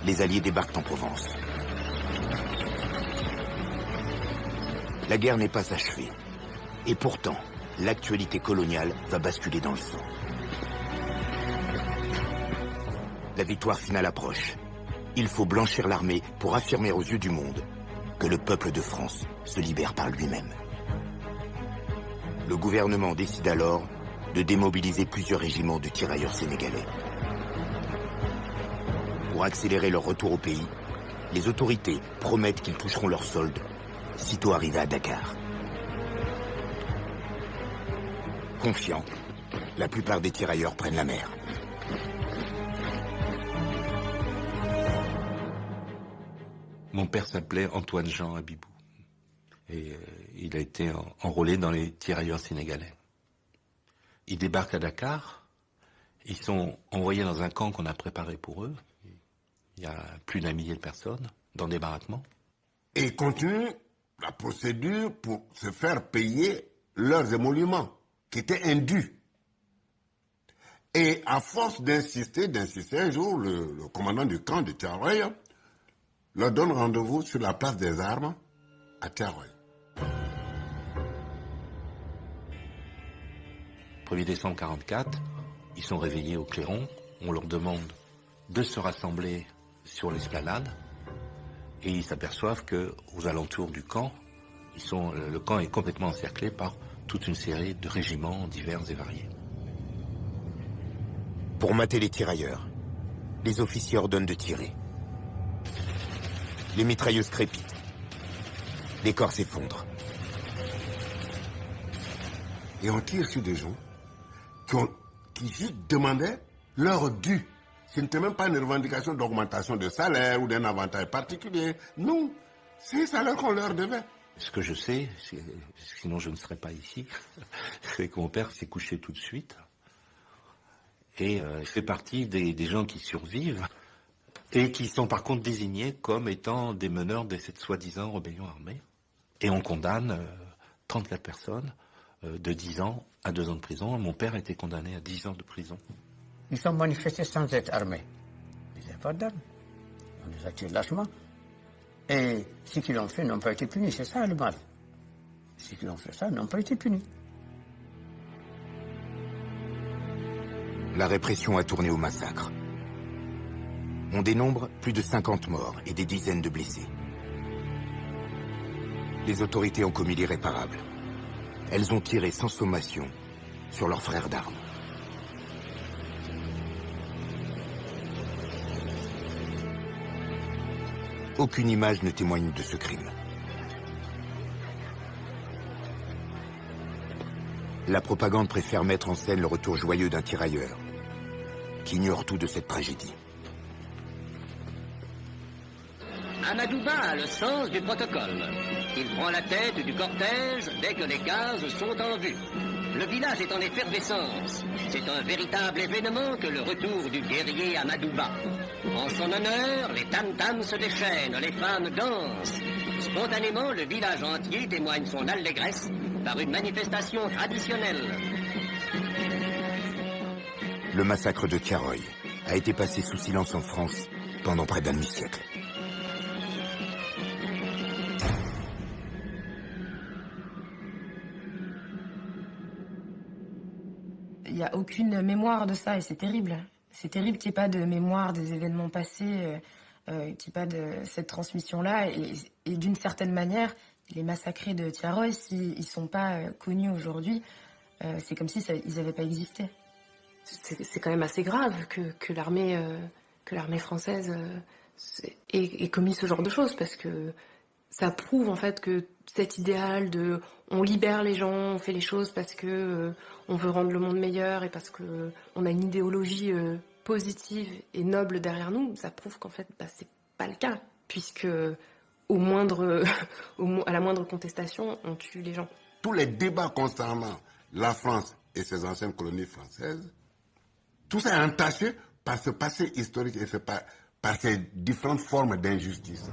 les Alliés débarquent en Provence. La guerre n'est pas achevée. Et pourtant, l'actualité coloniale va basculer dans le sang. La victoire finale approche. Il faut blanchir l'armée pour affirmer aux yeux du monde que le peuple de France se libère par lui-même. Le gouvernement décide alors de démobiliser plusieurs régiments de tirailleurs sénégalais. Pour accélérer leur retour au pays, les autorités promettent qu'ils toucheront leur solde sitôt arrivés à Dakar. Confiants, la plupart des tirailleurs prennent la mer. Mon père s'appelait Antoine-Jean Abibou. Et il a été enrôlé dans les tirailleurs sénégalais. Ils débarquent à Dakar. Ils sont envoyés dans un camp qu'on a préparé pour eux. Il y a plus d'1 millier de personnes dans des baraquements. Et ils continuent la procédure pour se faire payer leurs émoluments, qui étaient indus. Et à force d'insister, un jour, le commandant du camp de Thiaroye leur donne rendez-vous sur la place des armes à Thiaroye. 1er décembre 1944, ils sont réveillés au clairon. On leur demande de se rassembler sur l'esplanade. Et ils s'aperçoivent qu'aux alentours du camp, le camp est complètement encerclé par toute une série de régiments divers et variés. Pour mater les tirailleurs, les officiers ordonnent de tirer. Les mitrailleuses crépitent. Les corps s'effondrent. Et on tire sur des gens qui juste demandaient leur dû. Ce n'était même pas une revendication d'augmentation de salaire ou d'un avantage particulier. Non, c'est le salaire qu'on leur devait. Ce que je sais, sinon je ne serais pas ici, c'est que mon père s'est couché tout de suite. Et il fait partie des gens qui survivent et qui sont par contre désignés comme étant des meneurs de cette soi-disant rébellion armée. Et on condamne 34 personnes de 10 ans à 2 ans de prison. Mon père a été condamné à 10 ans de prison. Ils sont manifestés sans être armés. Ils n'avaient pas d'armes. On les a tués lâchement. Et ceux qui l'ont fait n'ont pas été punis. C'est ça le mal. Ceux qui l'ont fait ça n'ont pas été punis. La répression a tourné au massacre. On dénombre plus de 50 morts et des dizaines de blessés. Les autorités ont commis l'irréparable. Elles ont tiré sans sommation sur leurs frères d'armes. Aucune image ne témoigne de ce crime. La propagande préfère mettre en scène le retour joyeux d'un tirailleur qui ignore tout de cette tragédie. Amadouba a le sens du protocole. Il prend la tête du cortège dès que les cases sont en vue. Le village est en effervescence. C'est un véritable événement que le retour du guerrier Amadouba. En son honneur, les tam-tams se déchaînent, les femmes dansent. Spontanément, le village entier témoigne son allégresse par une manifestation traditionnelle. Le massacre de Thiaroye a été passé sous silence en France pendant près d'un demi-siècle. Il n'y a aucune mémoire de ça et c'est terrible. C'est terrible qu'il n'y ait pas de mémoire des événements passés, qu'il n'y ait pas de cette transmission-là. Et d'une certaine manière, les massacrés de Thiaroye, s'ils ne sont pas connus aujourd'hui, c'est comme si ils n'avaient pas existé. C'est quand même assez grave que l'armée française ait commis ce genre de choses, parce que ça prouve en fait que cet idéal de on libère les gens, on fait les choses parce que on veut rendre le monde meilleur et parce que on a une idéologie positive et noble derrière nous, ça prouve qu'en fait c'est pas le cas, puisque à la moindre contestation, on tue les gens. Tous les débats concernant la France et ses anciennes colonies françaises, tout ça est entaché par ce passé historique et par ces différentes formes d'injustice.